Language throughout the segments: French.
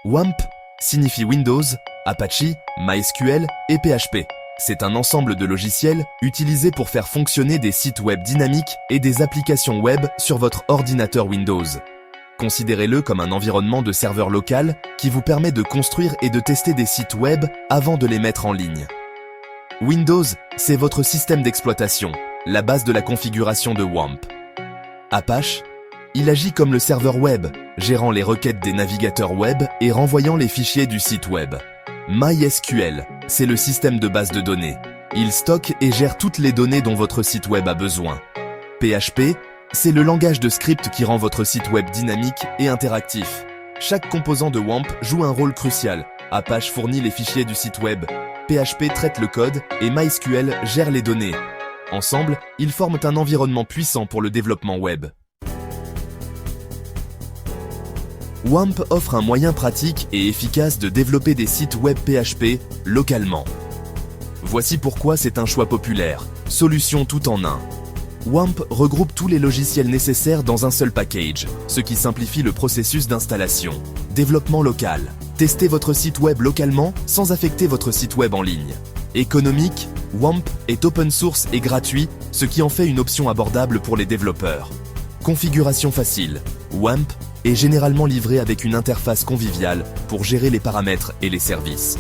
WAMP signifie Windows, Apache, MySQL et PHP. C'est un ensemble de logiciels utilisés pour faire fonctionner des sites web dynamiques et des applications web sur votre ordinateur Windows. Considérez-le comme un environnement de serveur local qui vous permet de construire et de tester des sites web avant de les mettre en ligne. Windows, c'est votre système d'exploitation, la base de la configuration de WAMP. Apache, il agit comme le serveur web, gérant les requêtes des navigateurs web et renvoyant les fichiers du site web. MySQL, c'est le système de base de données. Il stocke et gère toutes les données dont votre site web a besoin. PHP, c'est le langage de script qui rend votre site web dynamique et interactif. Chaque composant de WAMP joue un rôle crucial. Apache fournit les fichiers du site web, PHP traite le code et MySQL gère les données. Ensemble, ils forment un environnement puissant pour le développement web. WAMP offre un moyen pratique et efficace de développer des sites web PHP localement. Voici pourquoi c'est un choix populaire. Solution tout en un. WAMP regroupe tous les logiciels nécessaires dans un seul package, ce qui simplifie le processus d'installation. Développement local. Testez votre site web localement sans affecter votre site web en ligne. Économique, WAMP est open source et gratuit, ce qui en fait une option abordable pour les développeurs. Configuration facile. WAMP est généralement livré avec une interface conviviale pour gérer les paramètres et les services.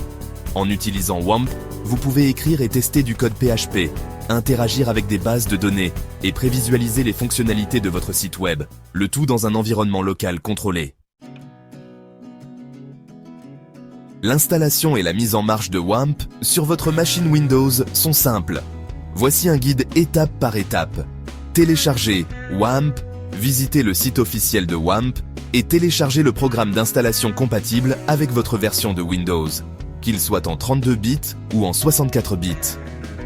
En utilisant WAMP, vous pouvez écrire et tester du code PHP, interagir avec des bases de données et prévisualiser les fonctionnalités de votre site web, le tout dans un environnement local contrôlé. L'installation et la mise en marche de WAMP sur votre machine Windows sont simples. Voici un guide étape par étape. Téléchargez WAMP, visitez le site officiel de WAMP et téléchargez le programme d'installation compatible avec votre version de Windows, qu'il soit en 32 bits ou en 64 bits.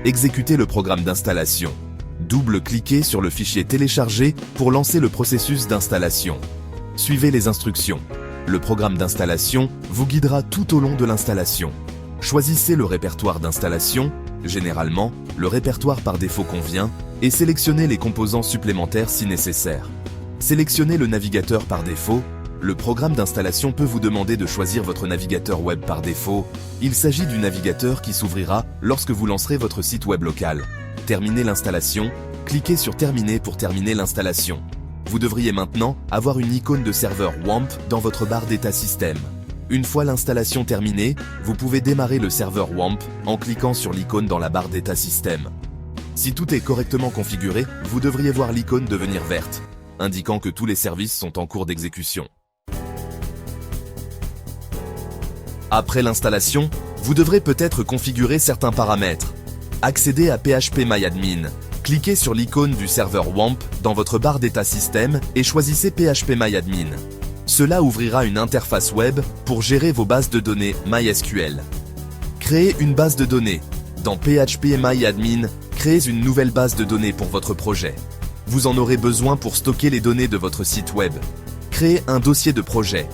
Exécutez le programme d'installation. Double-cliquez sur le fichier téléchargé pour lancer le processus d'installation. Suivez les instructions. Le programme d'installation vous guidera tout au long de l'installation. Choisissez le répertoire d'installation, généralement, le répertoire par défaut convient, et sélectionnez les composants supplémentaires si nécessaire. Sélectionnez le navigateur par défaut. Le programme d'installation peut vous demander de choisir votre navigateur web par défaut. Il s'agit du navigateur qui s'ouvrira lorsque vous lancerez votre site web local. Terminez l'installation. Cliquez sur Terminer pour terminer l'installation. Vous devriez maintenant avoir une icône de serveur WAMP dans votre barre d'état système. Une fois l'installation terminée, vous pouvez démarrer le serveur WAMP en cliquant sur l'icône dans la barre d'état système. Si tout est correctement configuré, vous devriez voir l'icône devenir verte, indiquant que tous les services sont en cours d'exécution. Après l'installation, vous devrez peut-être configurer certains paramètres. Accédez à phpMyAdmin. Cliquez sur l'icône du serveur WAMP dans votre barre d'état système et choisissez phpMyAdmin. Cela ouvrira une interface web pour gérer vos bases de données MySQL. Créez une base de données. Dans phpMyAdmin, créez une nouvelle base de données pour votre projet. Vous en aurez besoin pour stocker les données de votre site web. Créez un dossier de projet.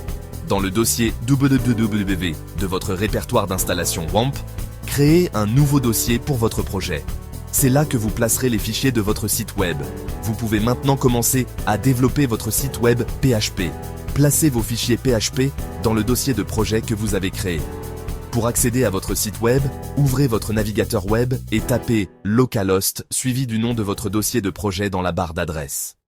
Dans le dossier www de votre répertoire d'installation WAMP, créez un nouveau dossier pour votre projet. C'est là que vous placerez les fichiers de votre site web. Vous pouvez maintenant commencer à développer votre site web PHP. Placez vos fichiers PHP dans le dossier de projet que vous avez créé. Pour accéder à votre site web, ouvrez votre navigateur web et tapez localhost suivi du nom de votre dossier de projet dans la barre d'adresse.